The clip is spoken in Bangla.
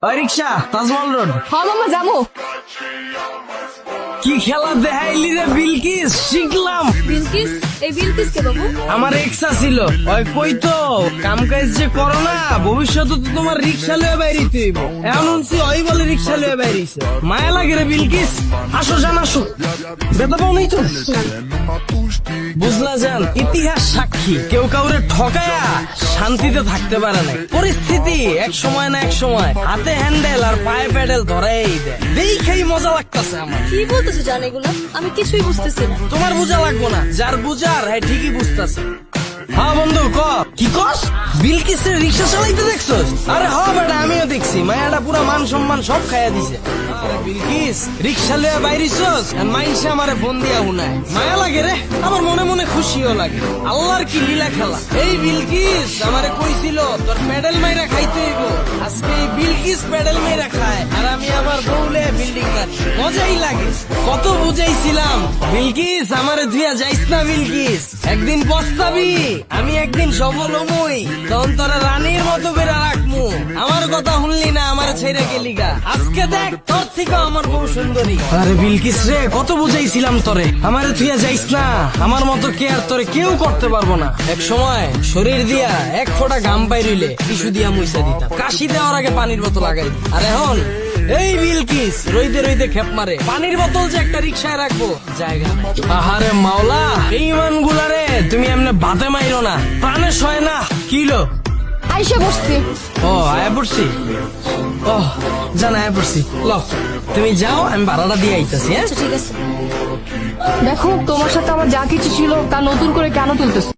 রিক্সা তাজমহল রোড। হ্যাঁ মামা যাবো। কি খেলা দেখাইলি রে বিলকিস, শিখলাম। বিলকিস? এই বিলকিস কে বাবু? আমার এক্সা ছিল, ওই কই তো কাম কাজ যে করো না, ভবিষ্যতে তো তোমার রিক্সা লয়ে বাইরিতে হইব। এখন শুনছি ওই বলে রিক্সা লয়ে বাইরিছে, মায়া লাগে রে বিলকিস। আসো জান আসো, বেতা পাও নেই তো। বুঝলা জান, ইতিহাস সাক্ষী কেউ কাউরে ঠকায়া শান্তিতে থাকতে পারে না। পরিস্থিতি এক সময় না এক সময় হাতে হ্যান্ডেল আর পায়ে প্যাডেল ধরাই দেয়। দেখেই মজা লাগতেছে আমার। কি বলতেছো জান এগুলো? আমি কিছুই বুঝতেছি না। তোমার বোঝা লাগবো না, যার বুঝার হ্যাঁ ঠিকই বুঝতেছে। হ্যাঁ বন্ধু ক কি কস? বিলকিসের রিক্সা চালাইতে দেখছস? আরে হ বেটা, আমিও দেখছি। মায়াটা পুরা মান সম্মান সব খাইয়া দিছে। আরে বিলকিস রিক্সা লইয়া বাইরিছস আর মাইনসে আমারে ফোন দিয়া হুনায়। মায়া লাগে রে, আমার মনে মনে খুশিও লাগে। আল্লাহর কি লীলা খেলা। এই বিলকিস আমারে কইছিল তোর প্যাডেল মাইরা খাইতে হইব। আজকে এই বিলকিস প্যাডেল মাইরা খায় আর আমি আমার বউলে বিল্ডিং মারি। মজাই লাগে। কত বুঝাইছিলাম বিলকিস আমারে ধুইয়া যাইস না বিলকিস, একদিন পস্তাবি। আমি একদিন সফল হমই, তখন তোরা রানীর মতো বেড়া রাখমু। আমার কথা শুনলি না, আমার ছেড়ে গেলি গা। আজকে দেখ তোর থেকে আমার বউ সুন্দরী। আরে বিলকিস রে, কত বুঝাইছিলাম তোরে আমারে থুইয়া যাইস না। আমার মতো কেয়ার তোরে কেউ করতে পারবো না। এক সময় শরীর দিয়া এক ফোঁটা ঘাম বাইরিলে টিস্যু দিয়া মুইসা দিতাম, কাশি দেওয়ার আগে পানির বোতল লাগাই। আর এখন এই বিলকিস রইতে রইতে খেপ মারে। পানির বোতল যে একটা রিক্সায় রাখবো জায়গা নাই। আহারে মাওলা, এই মান গুলারে তুমি এমনি বাতে মাইরো না, প্রাণে সয় না। কিলো আইসা বসছি। ও আয়া পড়ছি। ও জান আয়া পড়ছি। ল তুমি যাও, আমি ভাড়াটা দিয়ে আইতাছি। হ্যাঁ আচ্ছা ঠিক আছে। দেখো তোমার সাথে আমার যা কিছু ছিল তা নতুন করে কেন তুলতেছো?